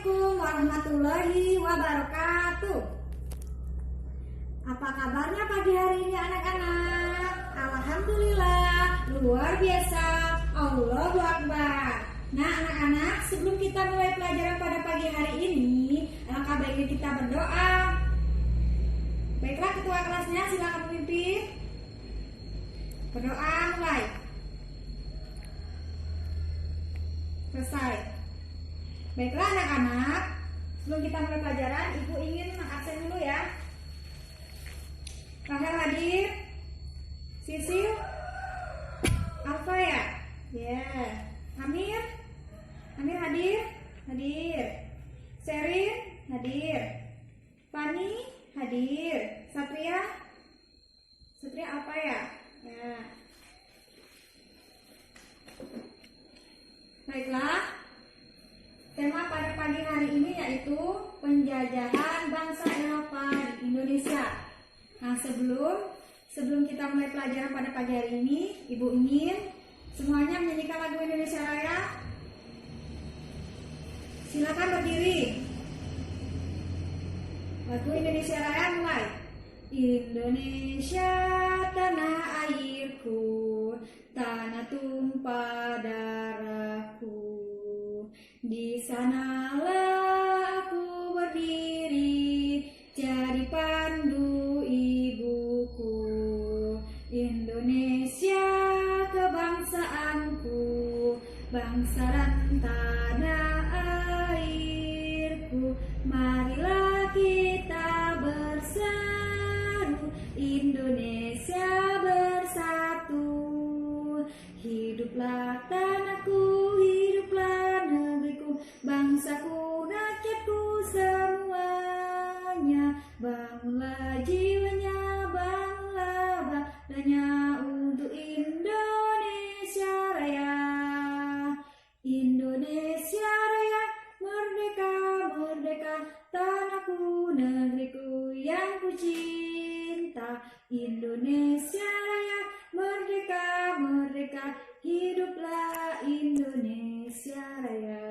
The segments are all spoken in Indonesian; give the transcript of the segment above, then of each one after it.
Assalamualaikum warahmatullahi wabarakatuh. Apa kabarnya pagi hari ini anak-anak? Alhamdulillah, luar biasa. Allahu Akbar. Nah anak-anak, sebelum kita mulai pelajaran pada pagi hari ini, alangkah baiknya kita berdoa. Baiklah, ketua kelasnya silakan memimpin. Berdoa mulai. Selesai. Baiklah anak-anak, sebelum kita mulai pelajaran, Ibu ingin mengabsen dulu ya. Rahel hadir, Sisil, Alfa ya, Amir hadir, Sherin hadir, Fani hadir, Satria Alfa ya. Baiklah, tema pada pagi hari ini yaitu penjajahan bangsa Eropa di Indonesia. Nah, sebelum kita mulai pelajaran pada pagi hari ini, Ibu ingin semuanya menyanyikan lagu Indonesia Raya. Silakan berdiri. Lagu Indonesia Raya mulai. Indonesia tanah airku, tanah tumpah darahku, di sanalah aku berdiri, jadi pandu ibuku. Indonesia kebangsaanku, bangsa dan tanah airku. Marilah kita bersatu, Indonesia bersatu. Hiduplah tanahku, hiduplah negeriku, bangsaku, rakyatku semuanya. Bangunlah jiwanya, bangunlah badannya untuk Indonesia Raya. Indonesia Raya, merdeka, merdeka, tanahku, negeriku yang ku cinta. Indonesia Raya, merdeka, merdeka, hiduplah Indonesia Raya.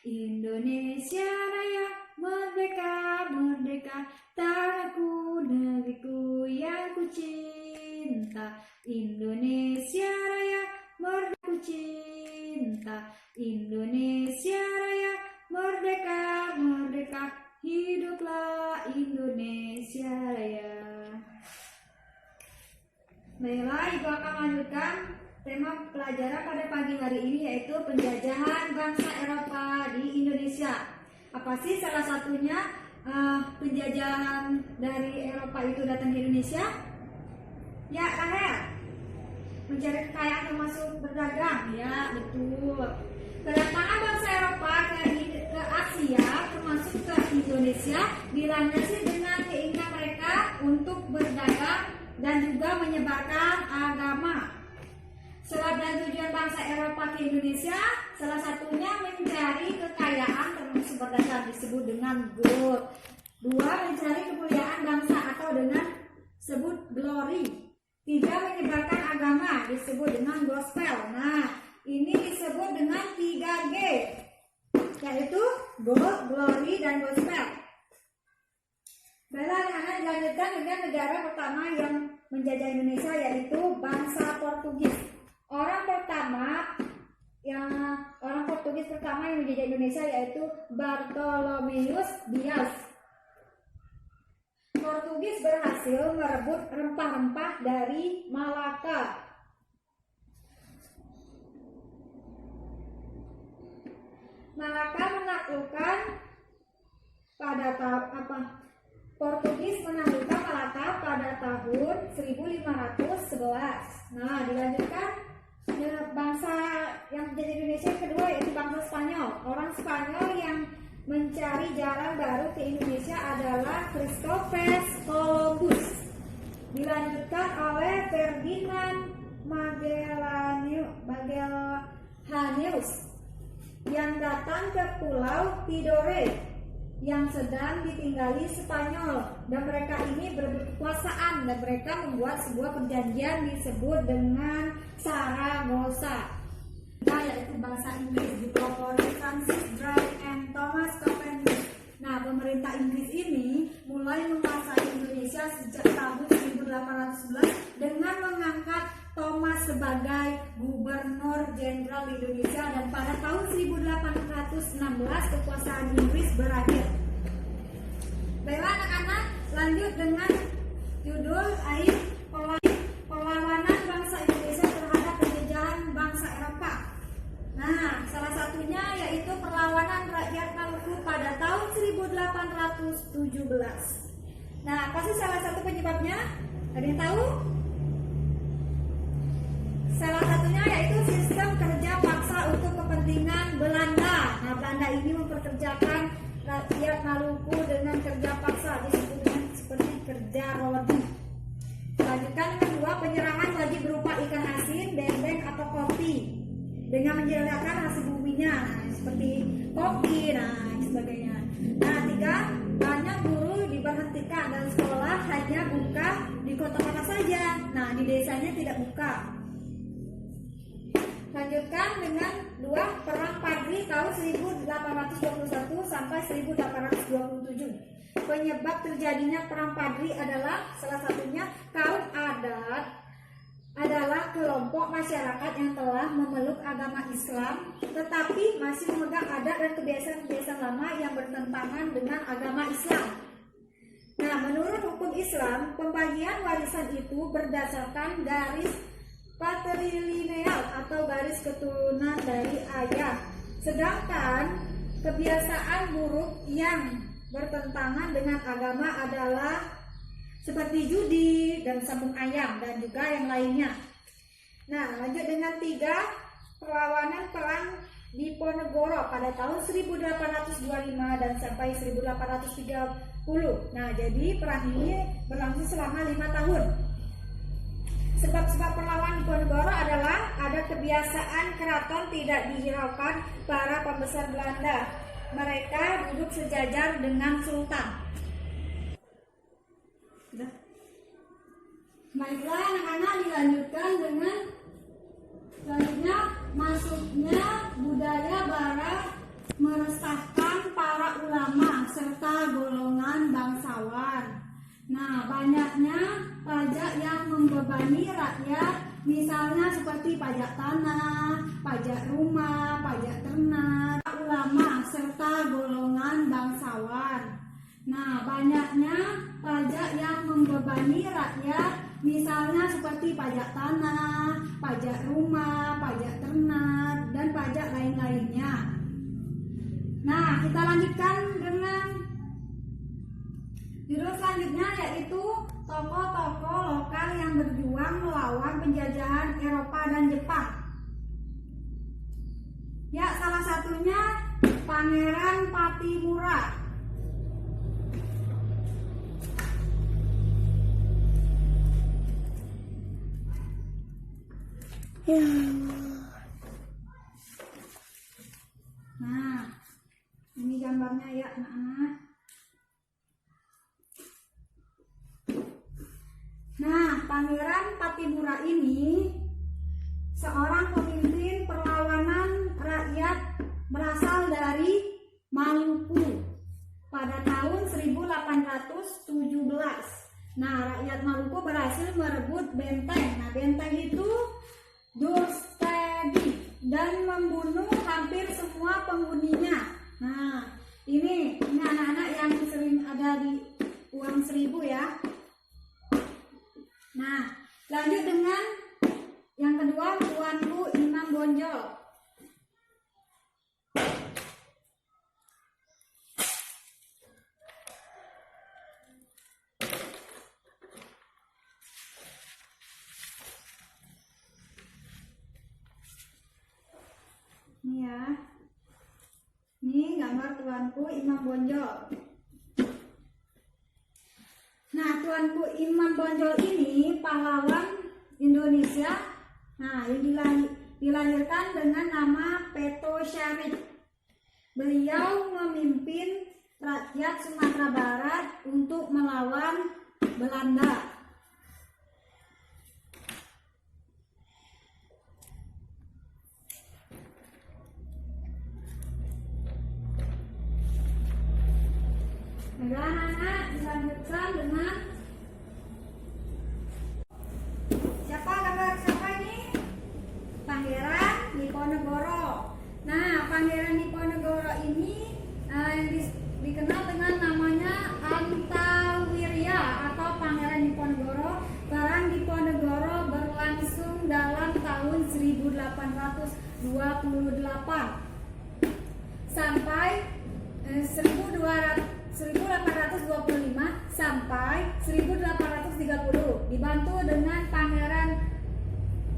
Indonesia Raya, merdeka, merdeka, tanahku, negeriku yang ku cinta. Indonesia Raya, merdeka, ku cinta. Indonesia Raya, merdeka, merdeka, hiduplah Indonesia Raya. Baiklah, Ibu akan melanjutkan tema pelajaran pada pagi hari ini yaitu penjajahan bangsa Eropa di Indonesia. Apa sih salah satunya penjajahan dari Eropa itu datang ke Indonesia? Ya, Rahel, mencari kekayaan termasuk berdagang. Ya, betul. Kedatangan bangsa Eropa ke Asia termasuk ke Indonesia dilandasi dengan keinginan mereka untuk berdagang dan juga menyebarkan agama. Sebab dan tujuan bangsa Eropa ke Indonesia salah satunya mencari kekayaan termasuk berdagang disebut dengan gold. Dua, mencari kemuliaan bangsa atau dengan sebut glory. Tiga, menyebarkan agama disebut dengan gospel. Nah, ini disebut dengan 3G, yaitu gold, glory, dan gospel. Baiklah anak-anak, dilanjutkan dengan negara pertama yang menjajah Indonesia yaitu bangsa Portugis. Orang Portugis pertama yang menjajah Indonesia yaitu Bartolomeus Dias. Portugis berhasil merebut rempah-rempah dari Malaka. Malaka menaklukkan Portugis menaklukkan Malaka pada tahun 1511. Nah, dilanjutkan bangsa yang menjadi Indonesia kedua yaitu bangsa Spanyol. Orang Spanyol yang mencari jalan baru ke Indonesia adalah Christopher Columbus. Dilanjutkan oleh Ferdinand Magelhaneus yang datang ke Pulau Tidore yang sedang ditinggali Spanyol, dan mereka ini berebut kekuasaan dan mereka membuat sebuah perjanjian disebut dengan Saragossa. Yaitu bahasa Inggris dipelopori Francis Drake and Thomas. pemerintah Inggris ini mulai menguasai Indonesia sejak tahun 1811 dengan mengangkat Thomas sebagai Gubernur Jenderal Indonesia, dan pada tahun 1816 kekuasaan Inggris berakhir. Baiklah anak-anak, lanjut dengan judul perlawanan bangsa Indonesia terhadap penjajahan bangsa Eropa. Nah, salah satunya yaitu perlawanan rakyat Maluku pada tahun 1817. Nah, apa sih salah satu penyebabnya? Ada yang tahu? Salah satunya yaitu sistem kerja paksa untuk kepentingan Belanda. Nah, Belanda ini memperkerjakan rakyat Maluku dengan kerja paksa, disebutnya seperti kerja rodi. Lanjutkan yang kedua, penyerangan wajib berupa ikan asin, bebek atau kopi dengan menjelakkan hasil buminya, seperti kopi, sebagainya. Nah, tiga, banyak guru diberhentikan dan sekolah hanya buka di kota-kota saja. Nah, di desanya tidak buka. Lanjutkan dengan dua, perang Padri tahun 1821 sampai 1827. Penyebab terjadinya perang Padri adalah salah satunya kaum adat adalah kelompok masyarakat yang telah memeluk agama Islam tetapi masih memegang adat dan kebiasaan-kebiasaan lama yang bertentangan dengan agama Islam. Nah, menurut hukum Islam, pembagian warisan itu berdasarkan garis patrilineal atau garis keturunan dari ayah. Sedangkan kebiasaan buruk yang bertentangan dengan agama adalah seperti judi dan sambung ayam dan juga yang lainnya. Nah, lanjut dengan tiga, perlawanan perang Diponegoro pada tahun 1825 dan sampai 1830. Nah, jadi perang ini berlangsung selama 5 tahun. Sebab-sebab perlawanan Diponegoro adalah ada kebiasaan keraton tidak dihiraukan para pembesar Belanda. Mereka duduk sejajar dengan sultan. Baiklah anak-anak, dilanjutkan dengan selanjutnya masuknya budaya barat meresahkan para ulama serta golongan bangsawan. Nah, banyaknya pajak yang membebani rakyat, misalnya seperti pajak tanah, pajak rumah, pajak ternak, ulama serta golongan bangsawan. Nah, banyaknya pajak yang membebani rakyat, misalnya seperti pajak tanah, pajak rumah, pajak ternak, dan pajak lain-lainnya. Nah, kita lanjutkan dengan judul selanjutnya, yaitu tokoh-tokoh lokal yang berjuang melawan penjajahan Eropa dan Jepang. Ya, salah satunya Pangeran Patimura. Ya. Nah, ini gambarnya ya anak-anak. Nah, Pangeran Patimura ini seorang pemimpin perlawanan rakyat berasal dari Maluku pada tahun 1817. Nah, rakyat Maluku berhasil merebut benteng. Nah, benteng itu Dulstedi dan membunuh hampir semua penghuninya. Nah, ini anak-anak yang sering ada di uang 1000 ya. Nah, lanjut dengan yang kedua, Tuanku Imam Bonjol. Ini ya. Ini gambar Tuanku Imam Bonjol. Nah, Tuanku Imam Bonjol ini pahlawan Indonesia. Nah, yang dilahirkan dengan nama Peto Syarif. Beliau memimpin rakyat Sumatera Barat untuk melawan Belanda. Baiklah anak-anak, dilanjutkan dengan gambar siapa ini? Pangeran Diponegoro. Nah, Pangeran Diponegoro ini dikenal dengan namanya Antawirya atau Pangeran Diponegoro. Perang Diponegoro berlangsung dalam tahun 1828 sampai 1825 sampai 1830, dibantu dengan Pangeran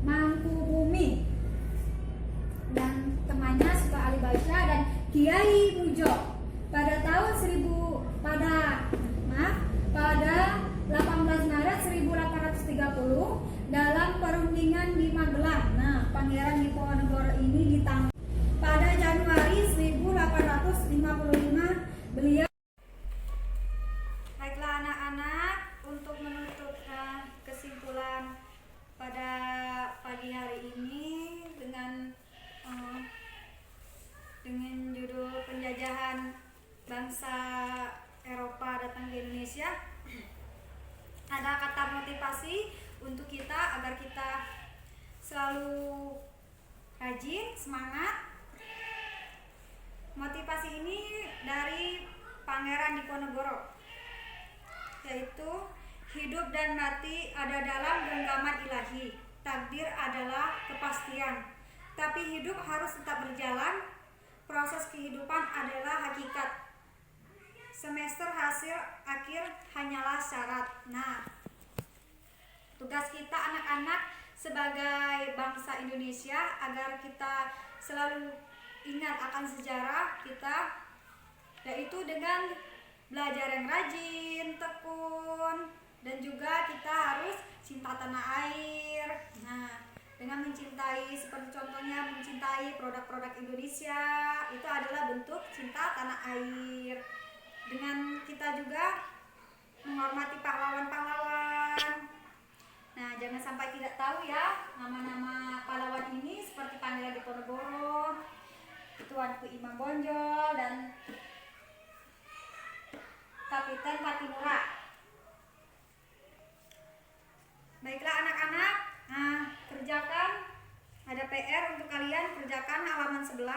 Mangkubumi dan temannya Suka Ali Baisha dan Kiai Mujo. Pada 18 Maret 1830 dalam perundingan di Magelang. Nah, Pangeran Diponegoro ini ditangkap pada Januari 1855. Beliau. Baiklah anak-anak, untuk menutup kesimpulan pada pagi hari ini dengan judul penjajahan bangsa Eropa datang ke Indonesia, ada kata motivasi untuk kita agar kita selalu rajin, semangat. Motivasi ini dari Pangeran Diponegoro, yaitu hidup dan mati ada dalam genggaman ilahi. Takdir adalah kepastian, tapi hidup harus tetap berjalan. Proses kehidupan adalah hakikat. Semester hasil akhir hanyalah syarat. Nah, tugas kita anak-anak sebagai bangsa Indonesia agar kita selalu ingat akan sejarah kita, yaitu dengan belajar yang rajin, tekun, dan juga kita harus cinta tanah air. Nah, dengan mencintai, seperti contohnya mencintai produk-produk Indonesia, itu adalah bentuk cinta tanah air. Dengan kita juga menghormati pahlawan-pahlawan. Nah, jangan sampai tidak tahu ya nama-nama pahlawan ini, seperti Pangeran Diponegoro, Tuanku Imam Bonjol, dan Kapiten Patimura. Baiklah anak-anak, kerjakan, ada PR untuk kalian, kerjakan halaman 11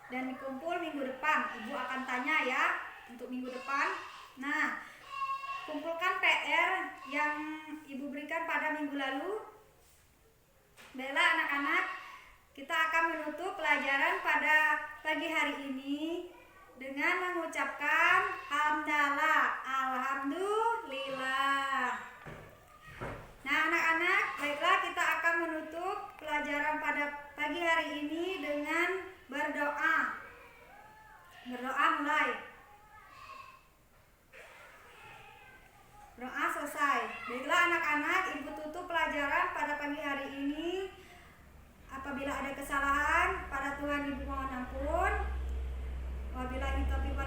dan dikumpul minggu depan. Ibu akan tanya ya untuk minggu depan. Nah, kumpulkan PR yang ibu berikan pada minggu lalu. Baiklah anak-anak, kita akan menutup pelajaran pada pagi hari ini dengan mengucapkan hamdalah, alhamdulillah. Nah anak-anak, baiklah kita akan menutup pelajaran pada pagi hari ini dengan berdoa. Berdoa mulai. Doa selesai. Baiklah anak-anak, ibu tutup pelajaran pada pagi hari ini. Apabila ada kesalahan, pada Tuhan ibu mohon ampun. Wabillahi taufiq